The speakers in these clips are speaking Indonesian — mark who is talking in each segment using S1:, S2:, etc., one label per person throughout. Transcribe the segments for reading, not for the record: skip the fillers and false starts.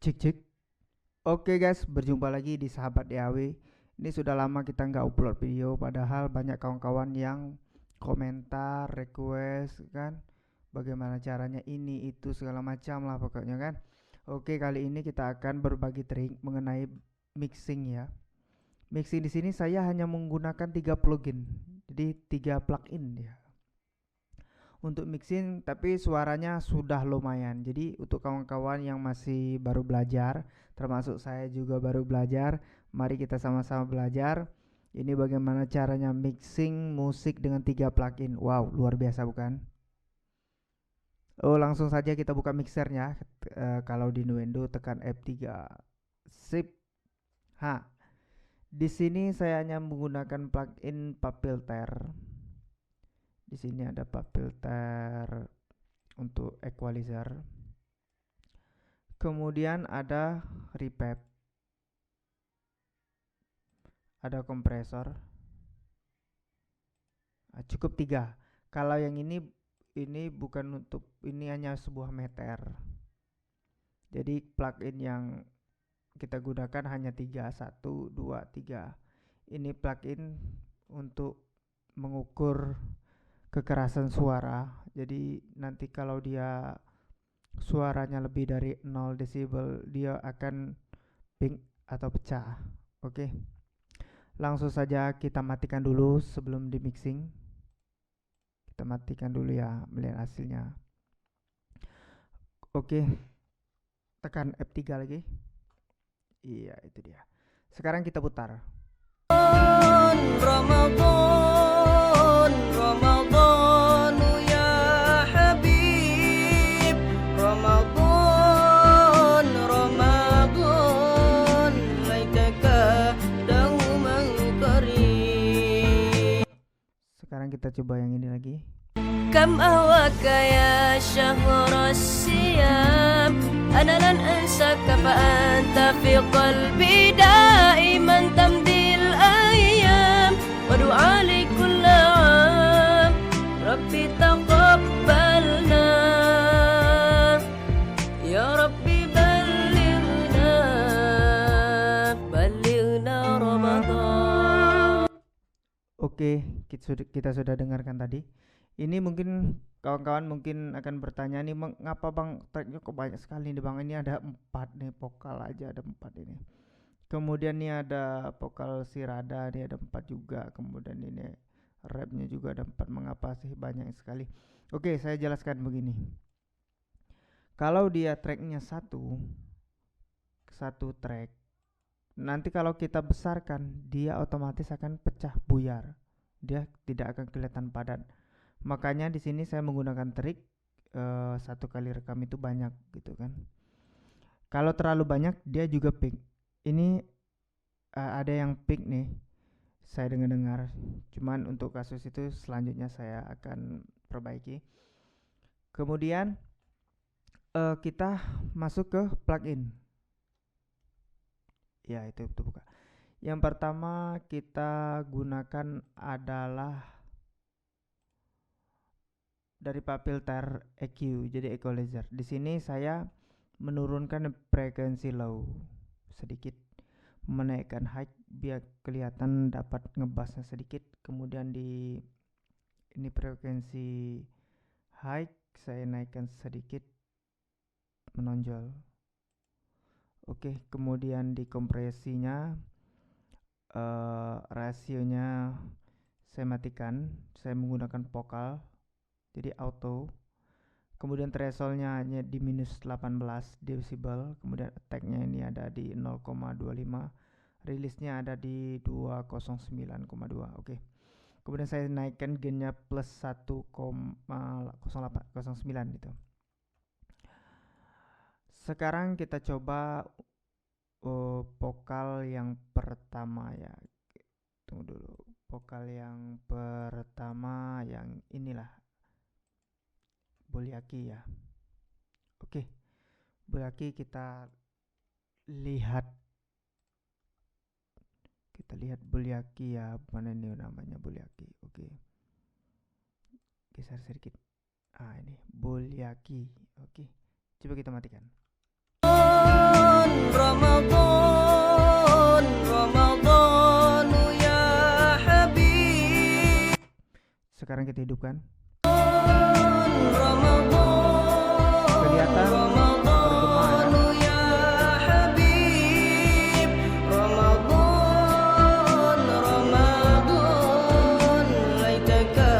S1: Cek cek. Oke guys, berjumpa lagi di Sahabat DAW. Ini sudah lama kita nggak upload video, padahal banyak kawan-kawan yang komentar, request kan, bagaimana caranya ini itu segala macam lah pokoknya kan. Oke, kali ini kita akan berbagi trik mengenai mixing ya. Mixing di sini saya hanya menggunakan 3 plugin, jadi 3 plugin ya untuk mixing, tapi suaranya sudah lumayan. Jadi untuk kawan-kawan yang masih baru belajar, termasuk saya juga baru belajar, mari kita sama-sama belajar. Ini bagaimana caranya mixing musik dengan 3 plugin. Wow, luar biasa bukan? Oh, langsung saja kita buka mixernya. Kalau di Nuendo tekan F3. Sip. Ha. Di sini saya hanya menggunakan plugin pop filter. Di sini ada pop filter untuk equalizer. Kemudian ada reverb, ada kompresor. Cukup 3. Kalau yang ini bukan untuk, ini hanya sebuah meter. Jadi plugin yang kita gunakan hanya 3, 1, 2, 3. Ini plugin untuk mengukur kekerasan suara. Jadi nanti kalau dia suaranya lebih dari 0 desibel, dia akan ping atau pecah. Oke. Langsung saja kita matikan dulu sebelum di mixing. Kita matikan dulu ya, melihat hasilnya. Oke. Tekan F3 lagi. Iya, itu dia. Sekarang kita putar.
S2: Ramadan, Ramadan ya Habib, Ramadan, Ramadan, laitaka dauman karim.
S1: Sekarang kita coba yang ini lagi.
S2: Kam ahwaka ya syahr siyam, ana lan ansaka fa anta fi qalbi daiman tamdil ayyam wa du'a li kulli 'am rabbi taqabbalna ya rabbi ballighna Ramadan.
S1: Oke, kita sudah dengarkan tadi. Ini mungkin kawan-kawan mungkin akan bertanya nih, mengapa bang tracknya kok banyak sekali nih bang? Ini ada 4 nih, vokal aja ada 4 ini. Kemudian nih ada vokal sirada, nih ada 4 juga. Kemudian ini rapnya juga ada 4. Mengapa sih banyak sekali? Oke, saya jelaskan begini. Kalau dia tracknya satu track, nanti kalau kita besarkan, dia otomatis akan pecah buyar. Dia tidak akan kelihatan padat. Makanya di sini saya menggunakan trik, satu kali rekam itu banyak gitu kan. Kalau terlalu banyak dia juga peak. Ini ada yang peak nih. Saya dengar-dengar. Cuman untuk kasus itu selanjutnya saya akan perbaiki. Kemudian kita masuk ke plugin. Ya, itu buka. Yang pertama kita gunakan adalah dari pop filter EQ, jadi equalizer. Di sini saya menurunkan frekuensi low sedikit, menaikkan high biar kelihatan dapat ngebassnya sedikit. Kemudian di ini frekuensi high saya naikkan sedikit, menonjol. Oke, kemudian di kompresinya rasionya saya matikan, saya menggunakan vokal jadi auto. Kemudian thresholdnya hanya di minus 18 decibel. Kemudian attacknya ini ada di 0,25, rilisnya ada di 209,2. Oke. Kemudian saya naikkan gainnya plus 1,0809 gitu. Sekarang kita coba vokal yang pertama ya. Tunggu dulu. Vokal yang pertama yang inilah, Bolyaki ya. Oke, Bolyaki kita lihat. Kita lihat Bolyaki ya, mana ini namanya Bolyaki. Oke. Geser sedikit. Ini Bolyaki. Oke. Coba kita matikan. sekarang kita hidupkan.
S2: Ramadan,
S1: Kelihatan bergema ya.
S2: ya Habib, Ramadan, Ramadan, laitaka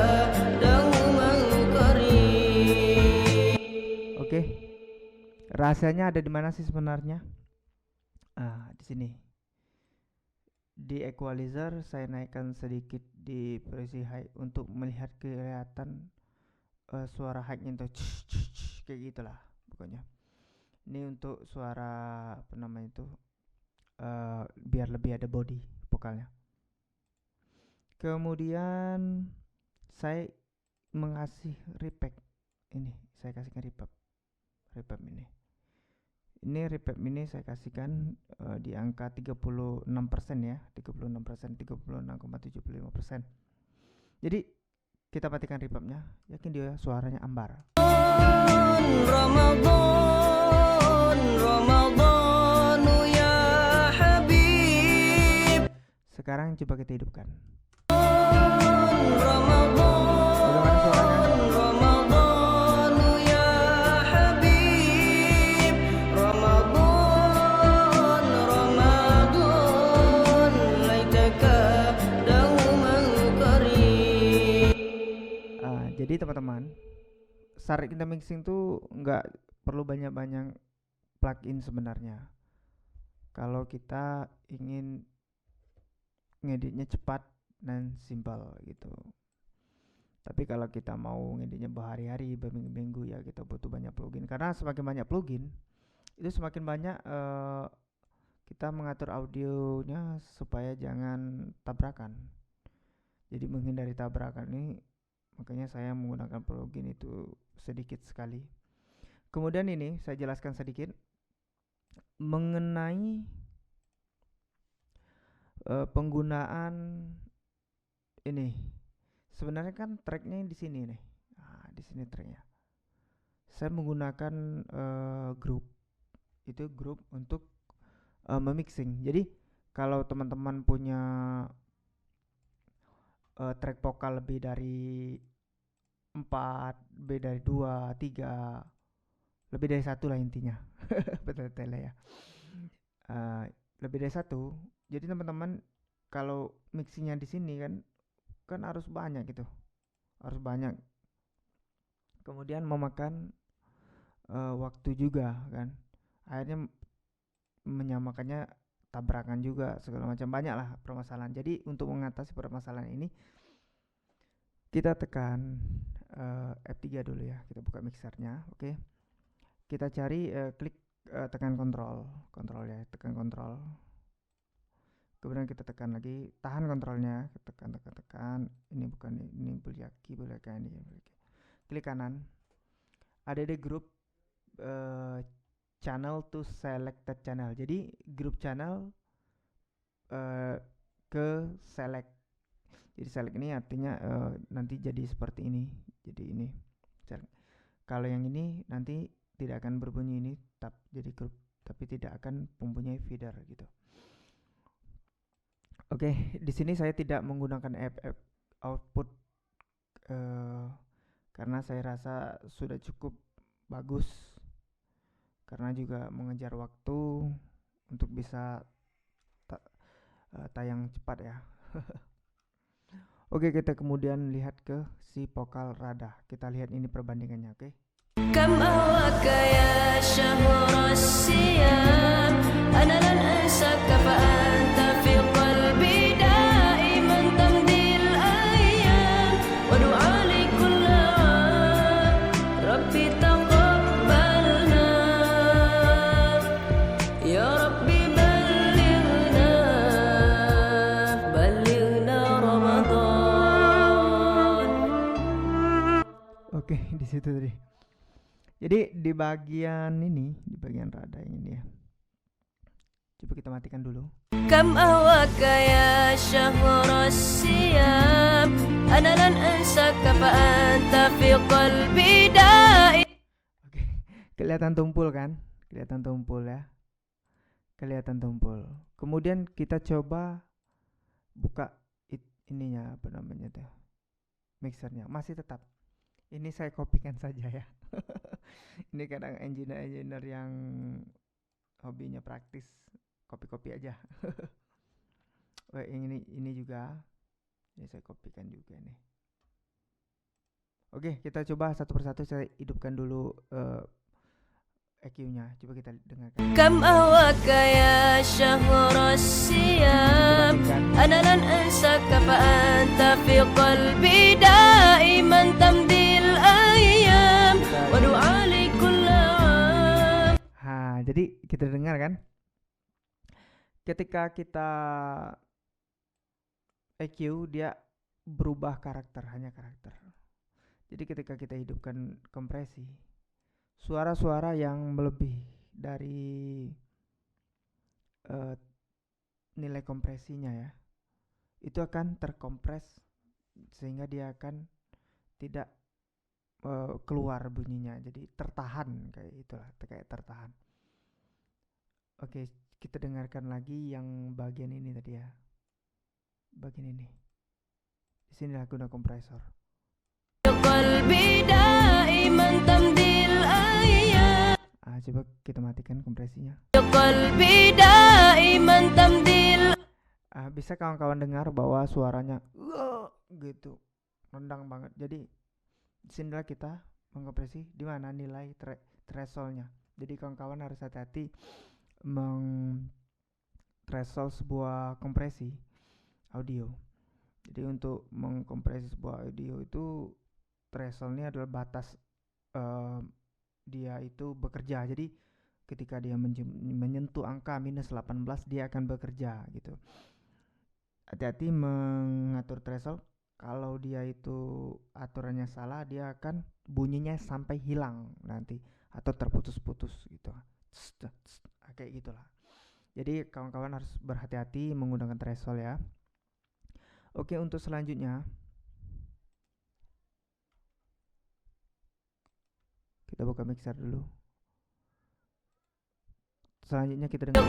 S2: dauman karim.
S1: Oke. Rahasianya ada di mana sih sebenarnya? Di sini. Di equalizer saya naikkan sedikit di presi high untuk melihat kelihatan suara high-nya itu kayak gitulah pokoknya. Ini untuk suara apa namanya itu biar lebih ada body vokalnya. Kemudian saya mengasih reverb ini, saya kasihkan reverb ini. Ini reverb ini saya kasihkan di angka 36% ya, 36%, 36,75%. Jadi kita matikan reverbnya, yakin dia suaranya ambar.
S2: Ramadan, Ramadan, ya Habib.
S1: Sekarang coba kita hidupkan.
S2: Ramadan,
S1: Bagaimana suaranya?
S2: Ramadan, ya Habib. Ramadan, Ramadan, laitaka dauman karim.
S1: Jadi teman-teman, saat kita mixing tuh nggak perlu banyak-banyak plugin sebenarnya. Kalau kita ingin ngeditnya cepat dan simpel gitu. Tapi kalau kita mau ngeditnya berhari-hari, berminggu-minggu, ya kita butuh banyak plugin. Karena semakin banyak plugin, itu semakin banyak kita mengatur audionya supaya jangan tabrakan. Jadi menghindari tabrakan ini, makanya saya menggunakan plugin itu sedikit sekali. Kemudian ini saya jelaskan sedikit mengenai penggunaan ini. Sebenarnya kan tracknya di sini nih. Di sini tracknya. Saya menggunakan grup. Itu grup untuk memixing. Jadi kalau teman-teman punya track vokal lebih dari 4, lebih dari 2, 3, lebih dari 1 lah intinya. Betul ya. Lebih dari 1. Jadi teman-teman kalau mixingnya di sini kan harus banyak gitu. Harus banyak. Kemudian memakan waktu juga kan. Akhirnya menyamakannya tabrakan juga segala macam, banyak lah permasalahan. Jadi untuk mengatasi permasalahan ini kita tekan F3 dulu ya. Kita buka mixernya, oke. Kita cari klik tekan kontrol ya, tekan kontrol. Kemudian kita tekan lagi, tahan kontrolnya, tekan. Ini bukan ini Bulyaki ini. Klik kanan. Ada di grup channel to selected channel. Jadi grup channel ke select. Jadi select ini artinya nanti jadi seperti ini. Jadi ini. Kalau yang ini nanti tidak akan berbunyi ini jadi grup, tapi tidak akan mempunyai feeder gitu. Oke, di sini saya tidak menggunakan output karena saya rasa sudah cukup bagus. Karena juga mengejar waktu untuk bisa tayang cepat ya. Oke, kita kemudian lihat ke si vokal Rada. Kita lihat ini perbandingannya, oke?
S2: كم أهواك يا شهر الصيام أنا لن أنساك فأنت في قلبي دائما تمضي الأيام ودعائي كل عام ربي تقبلنا يا ربي بلغنا رمضان.
S1: Oke, di situ tadi. Jadi di bagian ini, di bagian Rada ini ya. Coba kita matikan dulu.
S2: كم أهواك يا شهر الصيام أنا لن أنساك فأنت في قلبي دائما.
S1: Oke, kelihatan tumpul kan? Kelihatan tumpul ya. Kelihatan tumpul. Kemudian kita coba buka ininya apa namanya tuh. mixernya masih tetap. Ini saya kopikan saja ya. Ini kadang engineer yang hobinya praktis copy aja. Oh, ini juga. Ini saya kopikan juga nih. Oke, kita coba satu persatu, saya hidupkan dulu EQ-nya. Coba kita dengarkan.
S2: كم أهواك يا شهر الصيام أنا لن أنساك فأنت في قلبي دائما تمضي الأيام ودعائي كل عام.
S1: Jadi kita dengar kan? Ketika kita EQ dia berubah karakter, hanya karakter. Jadi ketika kita hidupkan kompresi, suara-suara yang melebihi dari nilai kompresinya ya, itu akan terkompres sehingga dia akan tidak keluar bunyinya, jadi tertahan kayak itulah, kayak tertahan. Oke, kita dengarkan lagi yang bagian ini tadi ya, bagian ini. Di sini lah guna kompresor. Coba kita matikan kompresinya. Bisa kawan-kawan dengar bahwa suaranya gitu rendang banget. Jadi disinilah kita mengkompresi di mana nilai thresholdnya. Jadi kawan-kawan harus hati-hati threshold sebuah kompresi audio. Jadi untuk mengkompresi sebuah audio itu thresholdnya adalah batas dia itu bekerja. Jadi ketika dia menyentuh angka minus 18 dia akan bekerja gitu. Hati-hati mengatur threshold. Kalau dia itu aturannya salah, dia akan bunyinya sampai hilang nanti atau terputus-putus gitu. Kayak gitulah. Jadi kawan-kawan harus berhati-hati menggunakan threshold ya. Oke, untuk selanjutnya kita buka mixer dulu. Selanjutnya kita dengar.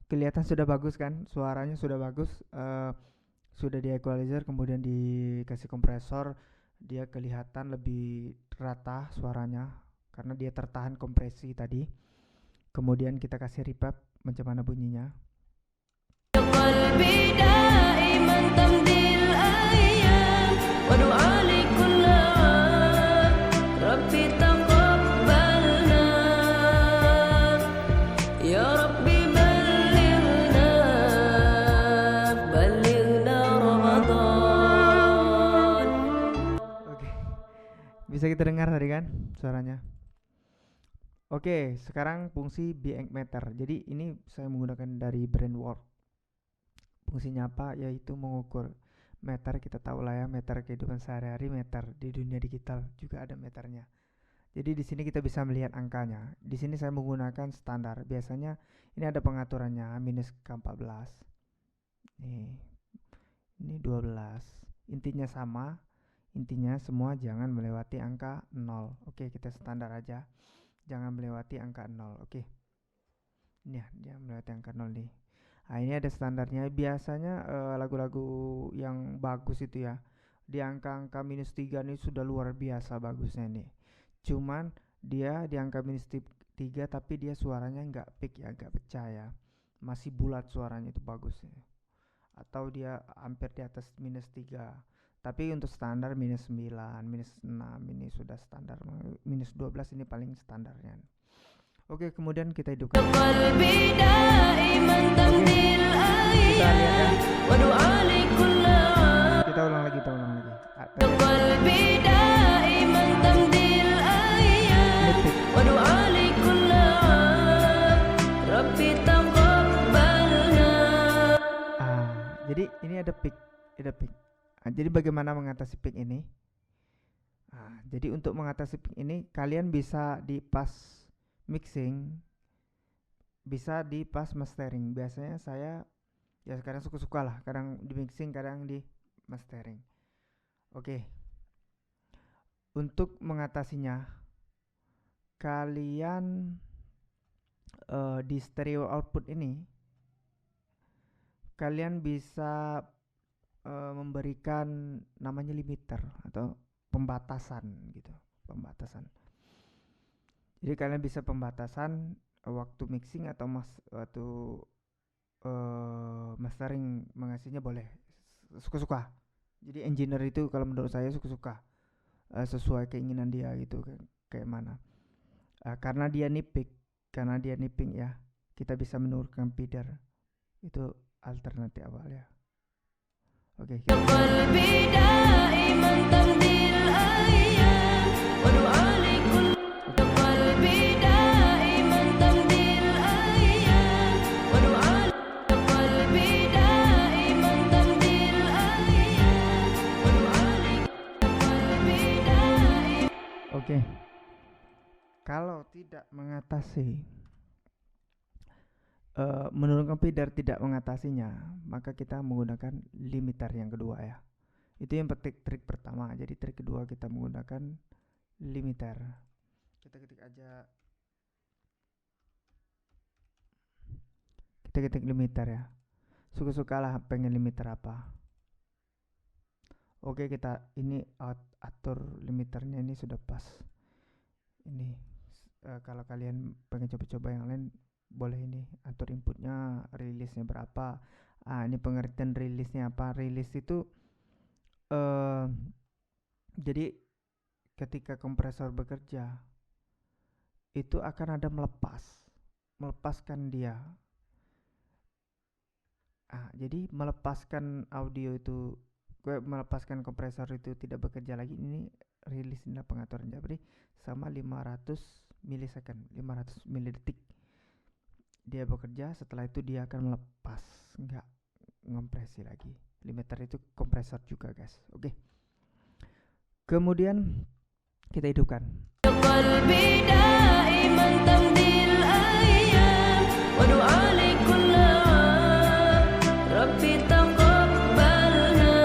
S1: Kelihatan sudah bagus kan, suaranya sudah bagus. Sudah di equalizer, kemudian dikasih kompresor, dia kelihatan lebih rata suaranya karena dia tertahan kompresi tadi. Kemudian kita kasih reverb, macam mana bunyinya. Oke, bisa kita dengar tadi kan suaranya. Oke, sekarang fungsi Be-Ink Meter. Jadi ini saya menggunakan dari Brainwork. Fungsinya apa? Yaitu mengukur meter. Kita tahu lah ya, meter kehidupan sehari-hari, meter di dunia digital juga ada meternya. Jadi di sini kita bisa melihat angkanya. Di sini saya menggunakan standar. Biasanya ini ada pengaturannya minus ke-14. Ini 12. Intinya sama. Intinya semua jangan melewati angka 0. Oke, kita standar aja. Jangan melewati angka 0. Oke. Ini ya, dia melewati angka 0 nih. Nah, ini ada standarnya. Biasanya lagu-lagu yang bagus itu ya, di angka-angka minus 3 ini sudah luar biasa bagusnya nih. Cuman dia di angka minus 3 tapi dia suaranya nggak peak ya, nggak pecah ya. Masih bulat suaranya, itu bagusnya. Atau dia hampir di atas minus 3. Tapi untuk standar minus 9, minus 6 ini sudah standar. Minus 12 ini paling standarnya. Oke, kemudian kita hidupkan. Kita lihat ya. Kita ulang lagi. Jadi ini ada peak. Jadi bagaimana mengatasi peak ini? Jadi untuk mengatasi peak ini kalian bisa di pas mixing, bisa di pas mastering. Biasanya saya ya sekarang suka-suka lah, kadang di mixing, kadang di mastering. Oke. Untuk mengatasinya kalian di stereo output ini kalian bisa memberikan namanya limiter atau pembatasan gitu, pembatasan. Jadi kalian bisa pembatasan waktu mixing atau waktu mastering mengasihnya boleh suka-suka. Jadi engineer itu kalau menurut saya suka-suka, sesuai keinginan dia gitu, kayak mana. Karena dia nipping ya, kita bisa menurunkan feeder. Itu alternatif awal ya. Oke.
S2: قلبي دائما تمضي الأيام ودعائي كل قلبي دائما تمضي الأيام ودعائي قلبي دائما تمضي الأيام ودعائي قلبي دائما.
S1: Oke. Kalau tidak mengatasi menurunkan feeder, tidak mengatasinya, maka kita menggunakan limiter yang kedua ya. Itu yang trik pertama. Jadi trik kedua kita menggunakan limiter. Kita ketik aja, kita ketik limiter ya. Suka-sukalah pengen limiter apa. Oke, kita ini atur limiternya, ini sudah pas. Ini kalau kalian pengen coba-coba yang lain boleh ini atur inputnya, rilisnya berapa. Ini pengertian rilisnya apa. Rilis itu jadi ketika kompresor bekerja itu akan ada melepaskan dia. Jadi melepaskan audio itu, melepaskan kompresor itu tidak bekerja lagi, ini rilis pengaturan. Jadi sama 500 milisecond, 500 milidetik dia bekerja. Setelah itu dia akan melepas, nggak ngompresi lagi. Limiter itu kompresor juga guys. Oke. Kemudian kita hidupkan.
S2: قلبي دائما تمضي الأيام ودعائي كل عام ربي تقبلنا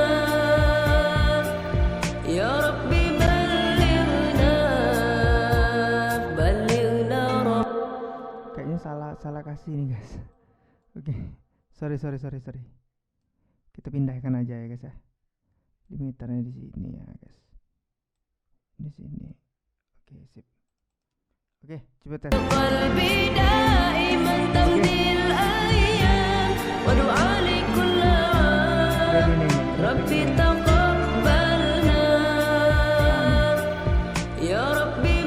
S2: يا ربي بلغنا رب.
S1: Kayaknya salah kasih nih guys. Oke. Sorry. Kita pindahkan aja ya guys ya. Limiternya di sini ya guys. Di sini. Oke, sip. Oke, coba tes.
S2: قلبي دائما تمضي الأيام ودعائي كل عام ربي تقبلنا يا ربي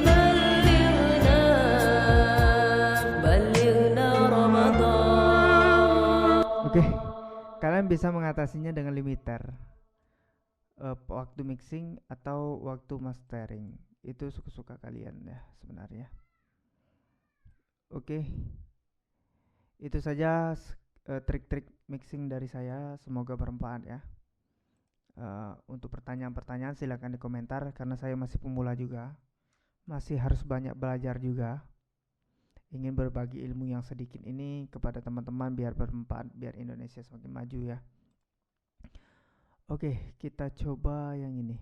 S2: بلغنا رمضان.
S1: Oke, kalian bisa mengatasinya dengan limiter waktu mixing atau waktu mastering. Itu suka-suka kalian ya sebenarnya. Oke, itu saja trik-trik mixing dari saya. Semoga bermanfaat ya. Untuk pertanyaan-pertanyaan silakan di komentar, karena saya masih pemula juga, masih harus banyak belajar juga. Ingin berbagi ilmu yang sedikit ini kepada teman-teman biar bermanfaat, biar Indonesia semakin maju ya. Oke, kita coba yang ini.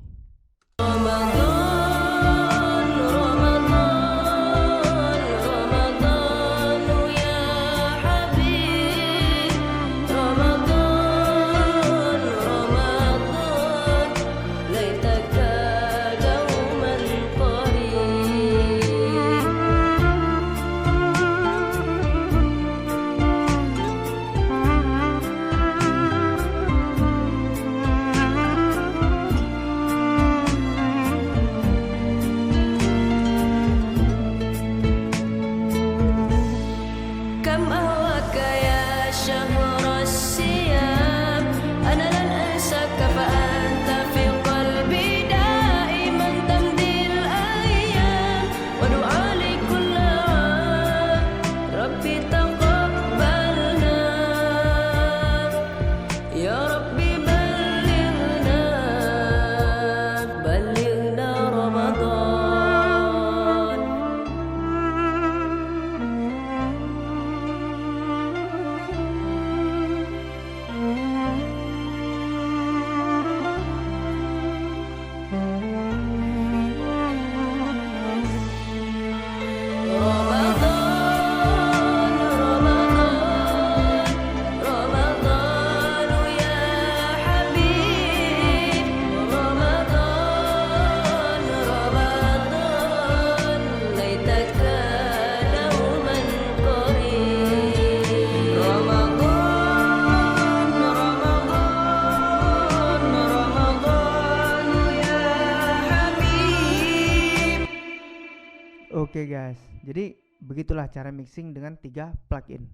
S1: Oke guys, jadi begitulah cara mixing dengan 3 plugin.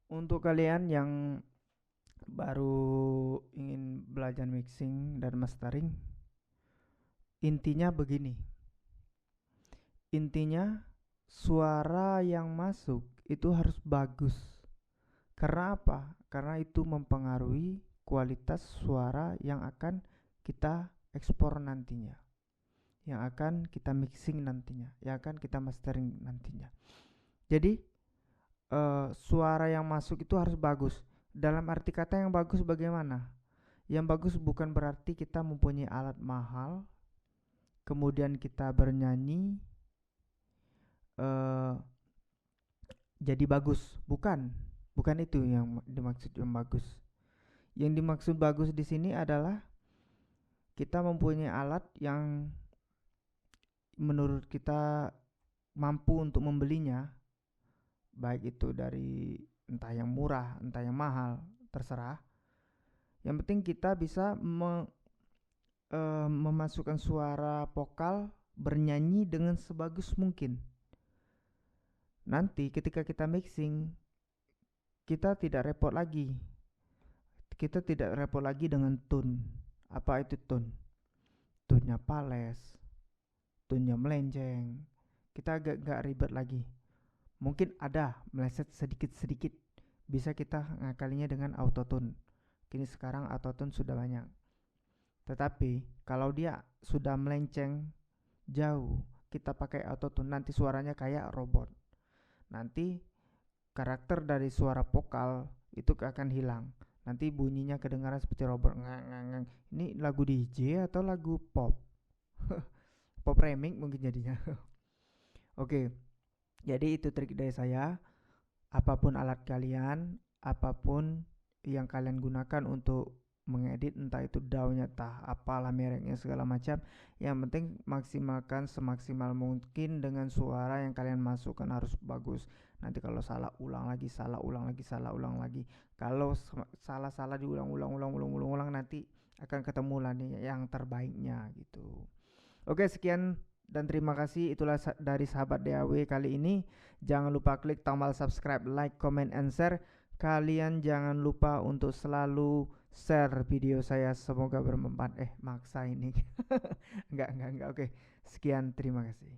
S1: Untuk kalian yang baru ingin belajar mixing dan mastering, intinya begini. Intinya suara yang masuk itu harus bagus. Karena apa? Karena itu mempengaruhi kualitas suara yang akan kita ekspor nantinya, yang akan kita mixing nantinya, yang akan kita mastering nantinya. Jadi suara yang masuk itu harus bagus. Dalam arti kata yang bagus bagaimana? Yang bagus bukan berarti kita mempunyai alat mahal, kemudian kita bernyanyi jadi bagus. Bukan itu yang dimaksud yang bagus. Yang dimaksud bagus di sini adalah kita mempunyai alat yang menurut kita mampu untuk membelinya, baik itu dari entah yang murah, entah yang mahal, terserah. Yang penting kita bisa memasukkan suara vokal bernyanyi dengan sebagus mungkin. Nanti ketika kita mixing, kita tidak repot lagi. Kita tidak repot lagi dengan tune. Apa itu tune? Tune-nya pales, tune-nya melenceng. Kita agak ribet lagi. Mungkin ada meleset sedikit-sedikit, bisa kita ngakalinya dengan autotune. Kini sekarang autotune sudah banyak. Tetapi kalau dia sudah melenceng jauh, kita pakai autotune, nanti suaranya kayak robot. Nanti karakter dari suara vokal itu akan hilang. Nanti bunyinya kedengaran seperti robot. Ini lagu DJ atau lagu pop? Pop remix mungkin jadinya. Oke. Jadi itu trik dari saya. Apapun alat kalian, apapun yang kalian gunakan untuk mengedit, entah itu daunnya, entah apalah mereknya segala macam, yang penting maksimalkan semaksimal mungkin dengan suara yang kalian masukkan harus bagus. Nanti kalau salah ulang lagi, salah ulang lagi, salah ulang lagi. Kalau salah-salah diulang-ulang nanti akan ketemu lah nih yang terbaiknya gitu. Oke, sekian dan terima kasih. Itulah dari sahabat DAW kali ini. Jangan lupa klik tombol subscribe, like, comment, and share. Kalian jangan lupa untuk selalu share video saya, semoga bermanfaat. Maksa ini. Enggak. Oke. Sekian, terima kasih.